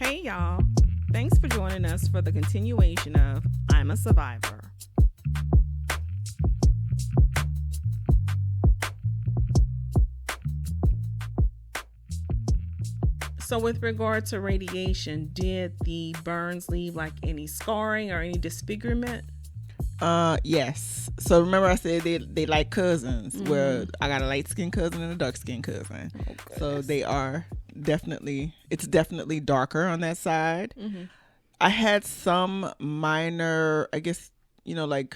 Hey y'all, thanks for joining us for the continuation of I'm a Survivor. So with regard to radiation, did the burns leave like any scarring or any disfigurement? Yes. So remember I said they like cousins, where I got a light skinned cousin and a dark skinned cousin. Oh, so they are it's definitely darker on that side. I had some minor, I guess, like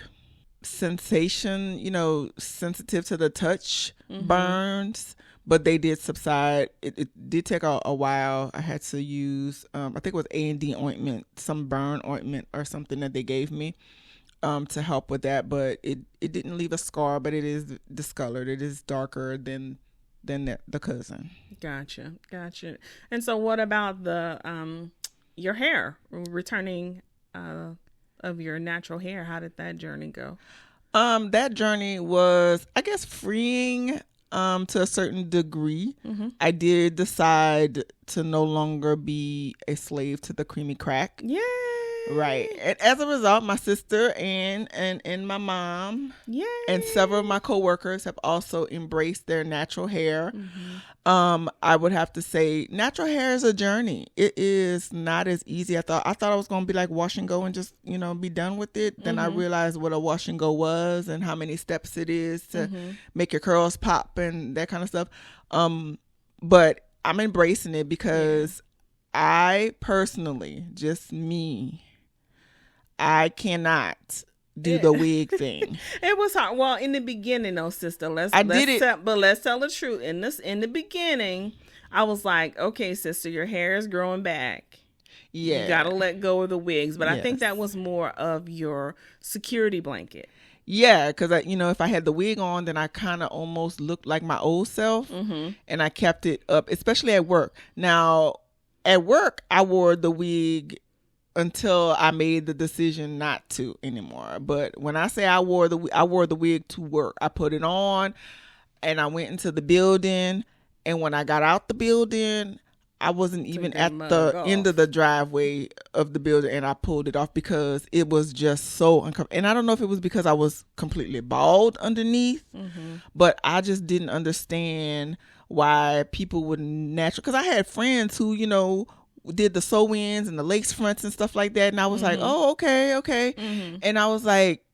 sensation, sensitive to the touch burns, but they did subside. It did take a while. I had to use, I think it was A&D ointment, some burn ointment or something that they gave me to help with that, but it didn't leave a scar, but it is discolored. It is darker than the cousin. Gotcha. And so what about the your hair, returning of your natural hair? How did that journey go? That journey was, I guess, freeing to a certain degree. I did decide to no longer be a slave to the creamy crack. Yay! Right. And as a result, my sister and my mom and several of my coworkers have also embraced their natural hair. I would have to say natural hair is a journey. It is not as easy. I thought I was going to be like wash and go and just, be done with it. Then I realized what a wash and go was and how many steps it is to make your curls pop and that kind of stuff. But I'm embracing it because I personally, just me, I cannot do the wig thing. It was hard. Well, in the beginning, though, sister, let's tell the truth. In the beginning, I was like, okay, sister, your hair is growing back. Yeah, you gotta let go of the wigs. But I think that was more of your security blanket. Yeah, because if I had the wig on, then I kind of almost looked like my old self, and I kept it up, especially at work. Now, at work, I wore the wig until I made the decision not to anymore. But when I say I wore the wig to work, I put it on and I went into the building. And when I got out the building, I wasn't even at the end of the driveway of the building, and I pulled it off because it was just so uncomfortable. And I don't know if it was because I was completely bald underneath, but I just didn't understand why people would because I had friends who, did the sew-ins and the lace fronts and stuff like that. And I was like, oh, okay. And I was like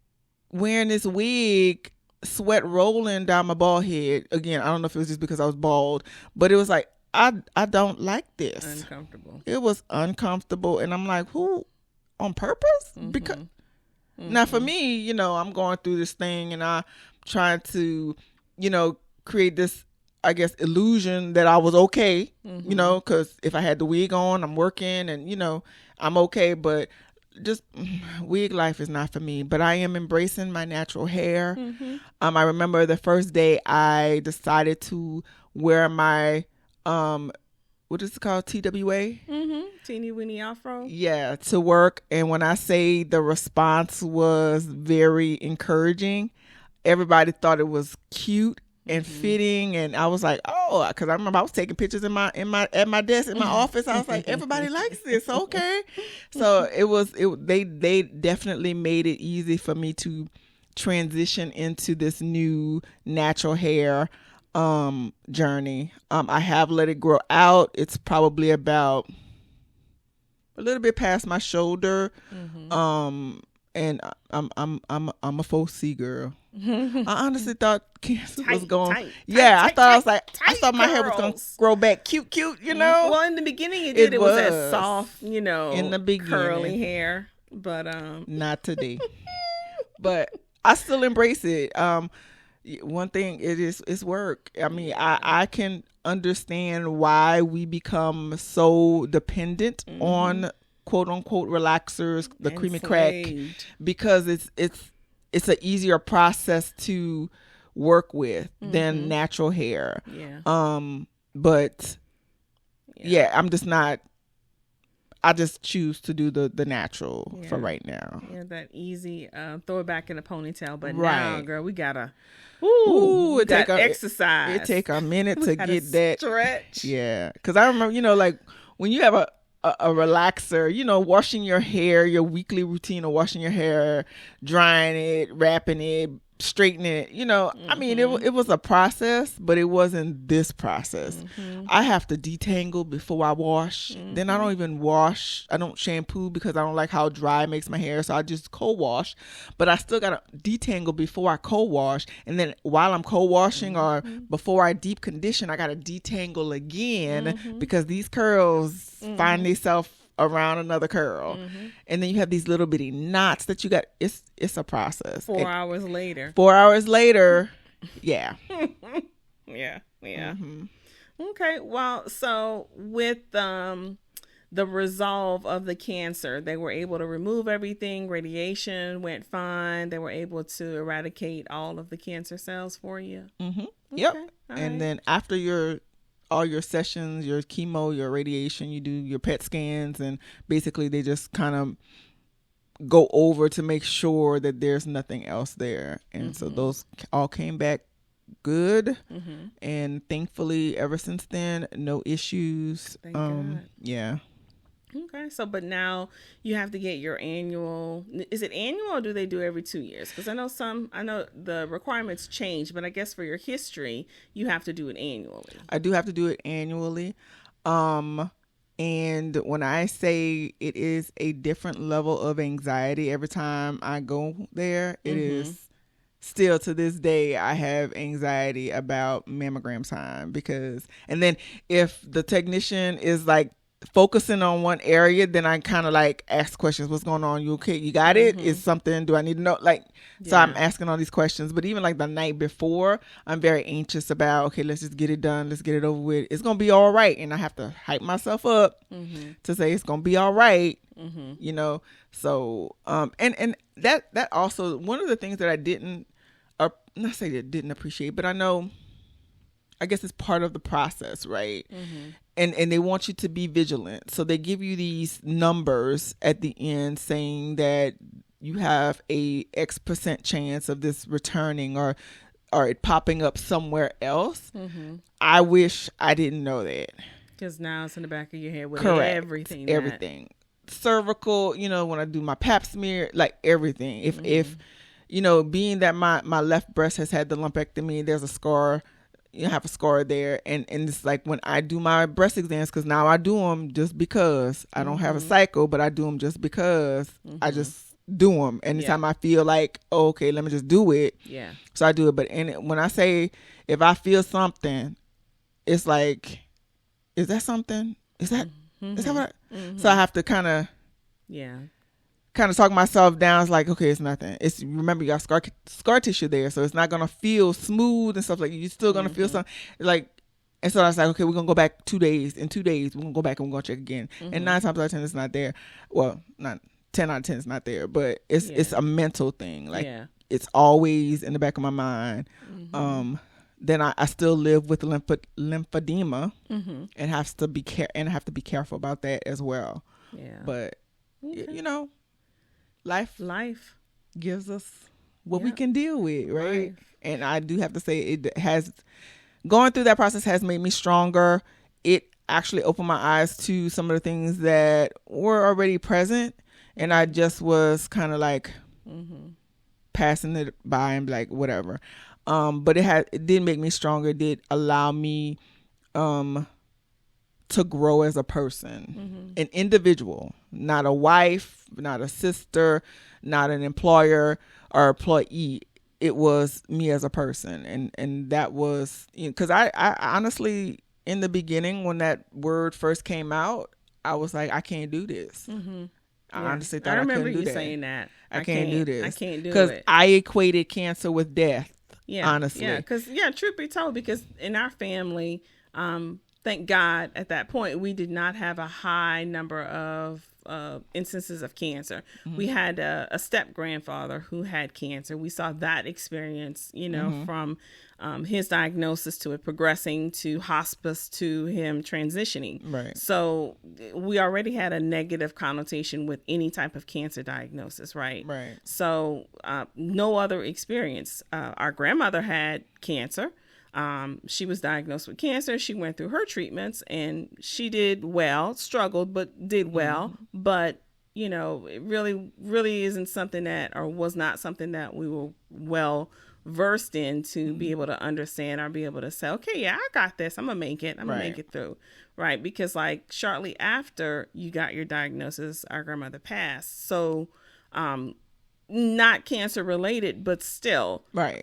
wearing this wig, sweat rolling down my bald head. Again, I don't know if it was just because I was bald, but it was like, I don't like this. Uncomfortable. It was uncomfortable. And I'm like, who? On purpose? Because now for me, I'm going through this thing and I'm trying to, create this, I guess, illusion that I was okay, because if I had the wig on, I'm working and, I'm okay. But just wig life is not for me. But I am embracing my natural hair. I remember the first day I decided to wear my, what is it called? TWA? Teeny weeny afro. Yeah, to work. And when I say the response was very encouraging, everybody thought it was cute and fitting, and I was like, oh, because I remember I was taking pictures at my desk in my office. I was like, everybody likes this, okay. So they definitely made it easy for me to transition into this new natural hair journey. I have let it grow out. It's probably about a little bit past my shoulder. And I'm a faux C girl. I honestly thought cancer was going. I thought my hair was going to grow back cute, Well, in the beginning it did. It was that soft, in the beginning, curly hair, but not today. But I still embrace it. One thing, it's work. I mean, I can understand why we become so dependent on quote unquote relaxers, the creamy crack, because it's an easier process to work with than natural hair. But I'm just not. I just choose to do the natural for right now. Yeah, that easy throw it back in a ponytail. But now, girl, we gotta exercise. It take a minute to get that stretch. Yeah, because I remember, like when you have a relaxer, you know, washing your hair, your weekly routine of washing your hair, drying it, wrapping it, straightening it, you know. I mean, it was a process, but it wasn't this process. I have to detangle before I wash. Then I don't even wash. I don't shampoo because I don't like how dry it makes my hair, so I just co-wash. But I still gotta detangle before I co-wash, and then while I'm co-washing or before I deep condition, I gotta detangle again because these curls find themselves around another curl, and then you have these little bitty knots that you got. It's a process. 4 hours later. 4 hours later, yeah. Yeah. Okay, well, so with the resolve of the cancer, they were able to remove everything. Radiation went fine. They were able to eradicate all of the cancer cells for you. Yep. Okay, And then after all your sessions, your chemo, your radiation, you do your PET scans, and basically they just kind of go over to make sure that there's nothing else there. And so those all came back good. And thankfully, ever since then, no issues. Thank God. Yeah. Okay, so but now you have to get your annual. Is it annual or do they do every 2 years? Because I know the requirements change, but I guess for your history, you have to do it annually. I do have to do it annually. And when I say it is a different level of anxiety every time I go there, it is still to this day, I have anxiety about mammogram time and then if the technician is like focusing on one area, then I kind of like ask questions. What's going on? You okay? You got it? Is something, do I need to know? Like, so I'm asking all these questions, but even like the night before, I'm very anxious about, okay, let's just get it done. Let's get it over with. It's going to be all right. And I have to hype myself up to say it's going to be all right, you know? So, and that also, one of the things that I didn't, not say that didn't appreciate, but I guess it's part of the process, right? And they want you to be vigilant. So they give you these numbers at the end saying that you have a X% chance of this returning or it popping up somewhere else. I wish I didn't know that. Because now it's in the back of your head with Correct. everything. Cervical, you know, when I do my pap smear, like everything. If you know, being that my left breast has had the lumpectomy, there's a scar. You have a scar there, and it's like when I do my breast exams, because now I do them just because I don't have a cycle, but I do them just because I just do them anytime I feel like, oh, okay, let me just do it. Yeah. So I do it. But when I say, if I feel something, it's like, is that something? Is that what so I have to kind of talk myself down. It's like, okay, it's nothing. It's, remember, you got scar tissue there, so it's not gonna feel smooth and stuff. Like, you're still gonna feel something. Like, and so I was like, okay, we're gonna go back 2 days. In 2 days, we're gonna go back and we're gonna check again. And 9 times out of 10, it's not there. Well, not 10 out of 10 is not there, but it's a mental thing. Like, it's always in the back of my mind. Then I still live with lymphedema, and have to be careful about that as well. Yeah, but you know. Life gives us what we can deal with, right? And I do have to say, it has, going through that process has made me stronger. It actually opened my eyes to some of the things that were already present, and I just was kind of like passing it by and like, whatever. But it did make me stronger. It did allow me to grow as a person, an individual, not a wife, not a sister, not an employer or employee. It was me as a person. And that was, you know, because I honestly, in the beginning, when that word first came out, I was like, I can't do this. I honestly thought I remember couldn't do you saying that. I can't do this. I can't do it. Because I equated cancer with death. Yeah. Honestly. Yeah. Because, truth be told, because in our family, thank God at that point, we did not have a high number of instances of cancer. We had a step grandfather who had cancer. We saw that experience, you know, from his diagnosis to it progressing to hospice to him transitioning. Right. So we already had a negative connotation with any type of cancer diagnosis, right? Right. So no other experience. Our grandmother had cancer. She was diagnosed with cancer. She went through her treatments and she did well, struggled, but did well. But, you know, it really isn't something that, or was not something that we were well versed in to be able to understand or be able to say, okay, yeah, I got this. I'm going to make it. I'm going to make it through. Right. Because like shortly after you got your diagnosis, our grandmother passed. So, not cancer related, but still, right.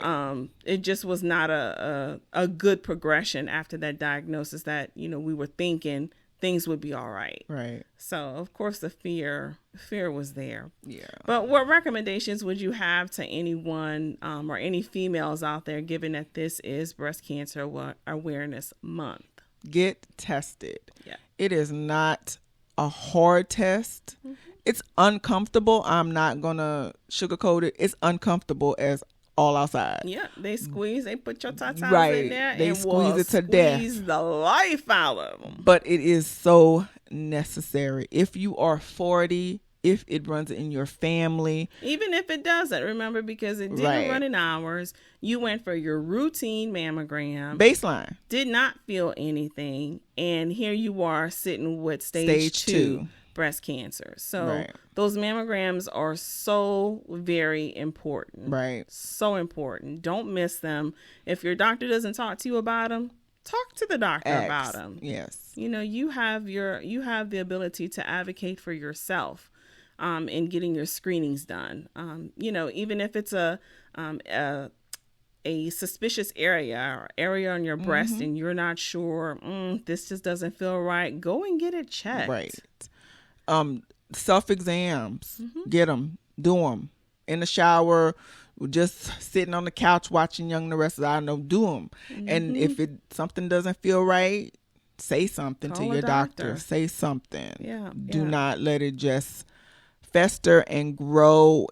It just was not a good progression after that diagnosis that, you know, we were thinking things would be all right. Right. So of course the fear was there. Yeah. But what recommendations would you have to anyone, or any females out there, given that this is Breast Cancer Awareness Month? Get tested. Yeah. It is not a hard test. It's uncomfortable. I'm not going to sugarcoat it. It's uncomfortable as all outside. Yeah, they squeeze. They put your tatas in there. They and squeeze it to death. Squeeze the life out of them. But it is so necessary. If you are 40, if it runs in your family. Even if it doesn't, remember, because it didn't run in hours. You went for your routine mammogram. Baseline. Did not feel anything. And here you are sitting with stage 2. Breast cancer. So those mammograms are so very important. Right. So important. Don't miss them. If your doctor doesn't talk to you about them, talk to the doctor about them. Yes. You know, you have the ability to advocate for yourself in getting your screenings done. You know, even if it's a suspicious area or area on your breast and you're not sure, this just doesn't feel right, go and get it checked. Right. Self-exams, get them, do them in the shower, just sitting on the couch watching Young and the Restless. I know, do them. And if something doesn't feel right, say something to your doctor. Say something. Yeah. Do not let it just fester and grow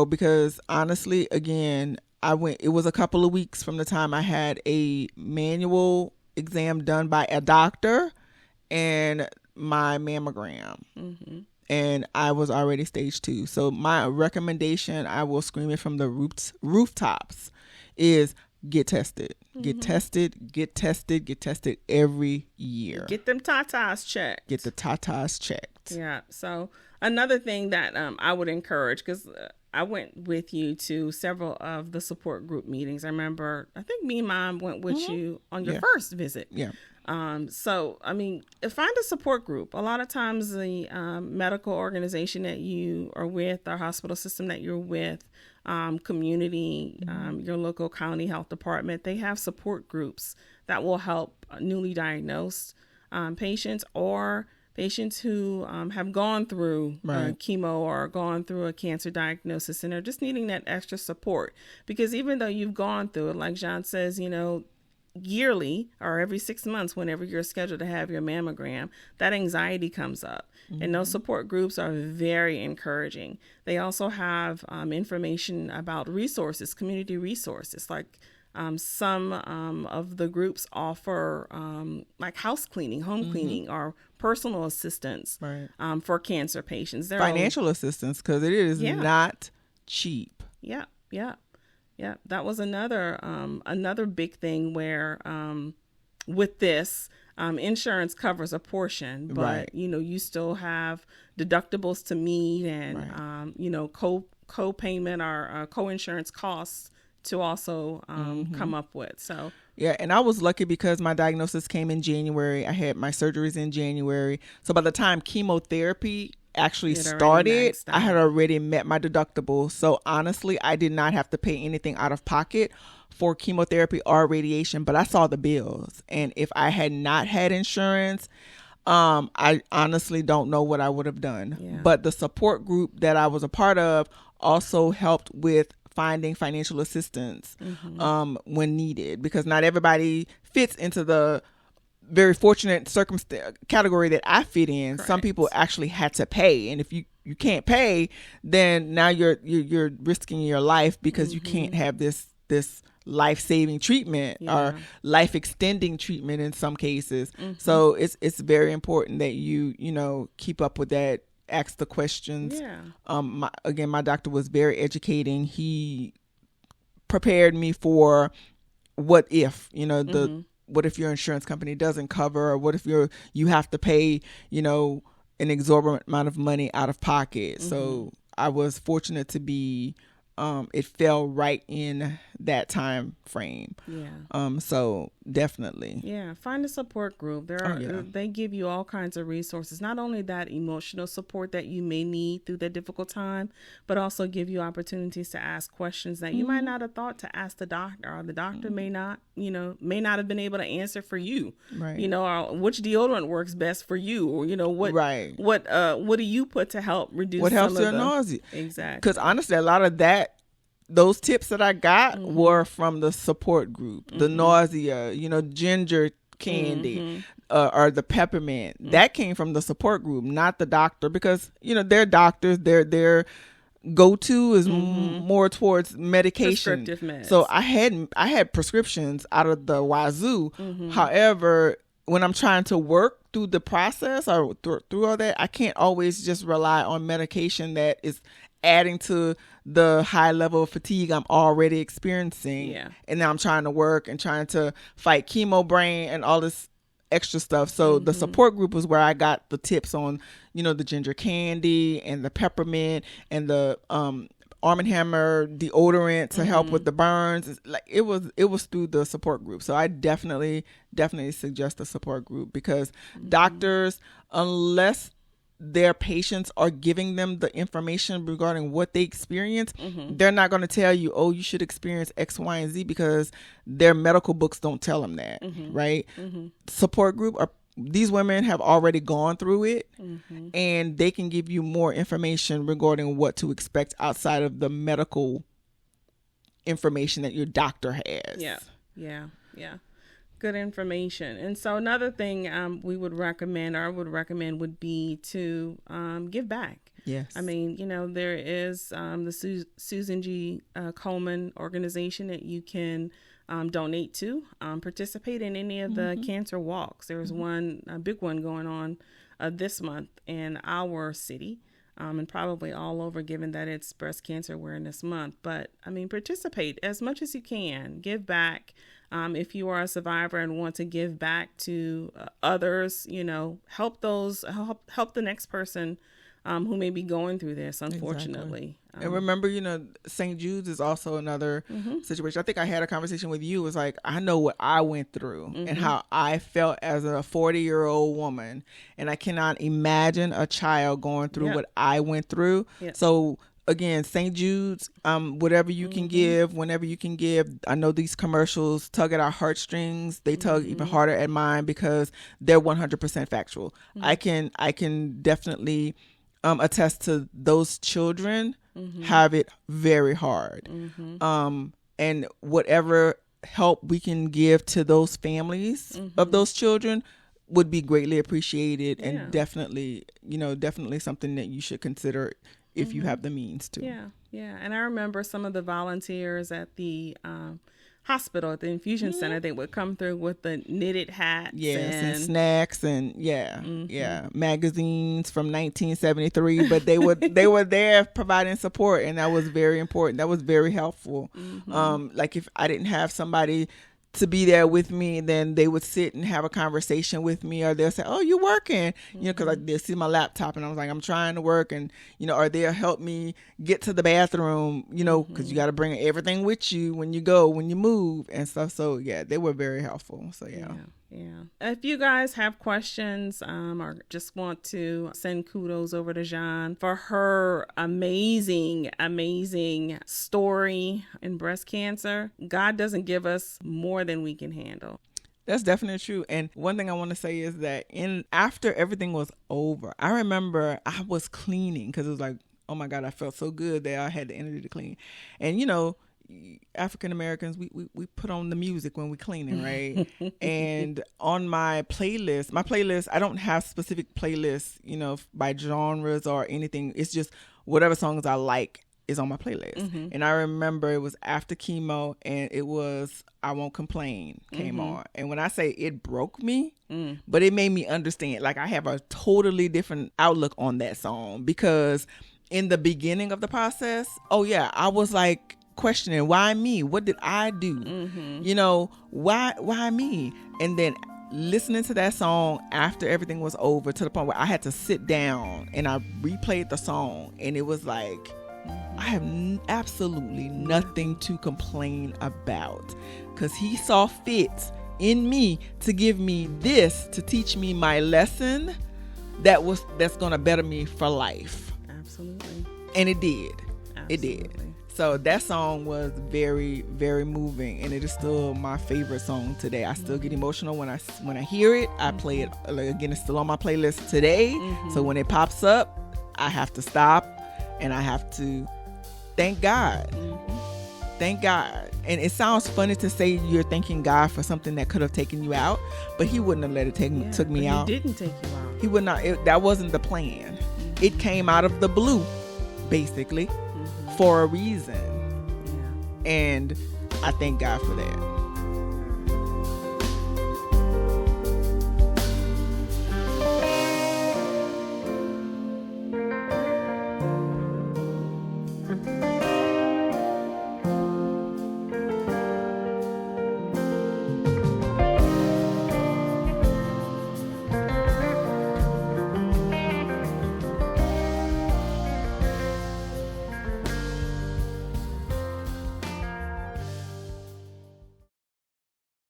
because honestly, again, it was a couple of weeks from the time I had a manual exam done by a doctor and my mammogram, and I was already stage 2. So my recommendation, I will scream it from the rooftops, is get tested. Get tested every year. Get them tatas checked. Get the tatas checked. Yeah. So another thing that I would encourage, because I went with you to several of the support group meetings. I remember, I think me and Mom went with you on your first visit. Yeah. So, I mean, find a support group. A lot of times the medical organization that you are with, or hospital system that you're with, community, your local county health department, they have support groups that will help newly diagnosed patients or patients who have gone through chemo or gone through a cancer diagnosis and are just needing that extra support. Because even though you've gone through it, like Jean says, you know, yearly or every 6 months, whenever you're scheduled to have your mammogram, that anxiety comes up. And those support groups are very encouraging. They also have information about resources, community resources, like some of the groups offer like house cleaning, home cleaning, or personal assistance for cancer patients. Financial assistance, because it is not cheap. Yeah. That was another big thing where with this, insurance covers a portion, but you know, you still have deductibles to meet and you know, co-payment or co-insurance costs to also come up with. So yeah, and I was lucky because my diagnosis came in January. I had my surgeries in January. So by the time chemotherapy actually started, I had already met my deductible. So honestly, I did not have to pay anything out of pocket for chemotherapy or radiation, but I saw the bills. And if I had not had insurance, I honestly don't know what I would have done. Yeah. But the support group that I was a part of also helped with finding financial assistance when needed, because not everybody fits into the very fortunate category that I fit in. Correct. Some people actually had to pay, and if you can't pay, then now you're risking your life because you can't have this life-saving treatment or life-extending treatment in some cases. So it's very important that you keep up with that. Ask the questions. My doctor was very educating. He prepared me for what if, what if your insurance company doesn't cover, or what if you have to pay, an exorbitant amount of money out of pocket. So I was fortunate to be, it fell right in that time frame. Yeah. So definitely. Yeah. Find a support group. They give you all kinds of resources, not only that emotional support that you may need through that difficult time, but also give you opportunities to ask questions that you might not have thought to ask the doctor, or the doctor may not have been able to answer for you. Right. Or which deodorant works best for you, or, what do you put to help reduce what helps your nausea? Exactly. Because honestly, a lot of those tips that I got were from the support group. The nausea, ginger candy, or the peppermint. That came from the support group, not the doctor, because, they're doctors. Their go-to is more towards medication. Prescriptive meds. So I had prescriptions out of the wazoo. However, when I'm trying to work through the process or through all that, I can't always just rely on medication that is adding to the high level of fatigue I'm already experiencing. Yeah. And now I'm trying to work and trying to fight chemo brain and all this extra stuff. So the support group was where I got the tips on, the ginger candy and the peppermint and the Arm & Hammer deodorant to help with the burns. It was through the support group. So I definitely suggest a support group, because doctors, unless their patients are giving them the information regarding what they experience, they're not going to tell you, oh, you should experience X, Y, and Z, because their medical books don't tell them that, right? Support group, these women have already gone through it, and they can give you more information regarding what to expect outside of the medical information that your doctor has. Yeah. Good information. And so another thing we would recommend, or I would recommend, would be to give back. Yes. I mean, there is the Susan G. Komen organization that you can donate to, participate in any of the cancer walks. There's a big one going on this month in our city, and probably all over, given that it's Breast Cancer Awareness Month. But I mean, participate as much as you can. Give back. If you are a survivor and want to give back to others, help the next person who may be going through this, unfortunately. Exactly. And remember, St. Jude's is also another situation. I think I had a conversation with you. It was like, I know what I went through and how I felt as a 40-year-old woman. And I cannot imagine a child going through what I went through. Yep. So again, St. Jude's, whatever you can give, whenever you can give. I know these commercials tug at our heartstrings. They tug even harder at mine, because they're 100% factual. I can definitely attest to those children have it very hard. And whatever help we can give to those families of those children would be greatly appreciated, and definitely something that you should consider if you have the means to. Yeah. And I remember some of the volunteers at the hospital, at the infusion center, they would come through with the knitted hats. Yes, and snacks and magazines from 1973. But they were there providing support, and that was very important. That was very helpful. Like if I didn't have somebody to be there with me, then they would sit and have a conversation with me, or they'll say, oh, you working, because they'll see my laptop and I was like, I'm trying to work, and or they'll help me get to the bathroom, because you got to bring everything with you when you move and stuff. So yeah, they were very helpful. So yeah. If you guys have questions or just want to send kudos over to Jean for her amazing story in breast cancer, God doesn't give us more than we can handle. That's definitely true. And one thing I want to say is that after everything was over, I remember I was cleaning, because it was like, oh my God, I felt so good that I had the energy to clean. And African Americans, we put on the music when we cleaning, right? And on my playlist, I don't have specific playlists, by genres or anything. It's just whatever songs I like is on my playlist. And I remember it was after chemo, and it was I Won't Complain came on. And when I say it broke me, but it made me understand, like I have a totally different outlook on that song, because in the beginning of the process, I was like questioning, why me? What did I do? You know, why me? And then listening to that song after everything was over, to the point where I had to sit down and I replayed the song, and it was like, I have absolutely nothing to complain about, because he saw fit in me to give me this, to teach me my lesson that's gonna better me for life. Absolutely. And it did. Absolutely. It did. So that song was very, very moving, and it is still my favorite song today. I still get emotional when I hear it. I play it again. It's still on my playlist today. So when it pops up, I have to stop and I have to thank God. Thank God. And it sounds funny to say you're thanking God for something that could have taken you out, but he wouldn't have let it took me out. He didn't take you out. He would not. That wasn't the plan. It came out of the blue, basically, for a reason. And I thank God for that.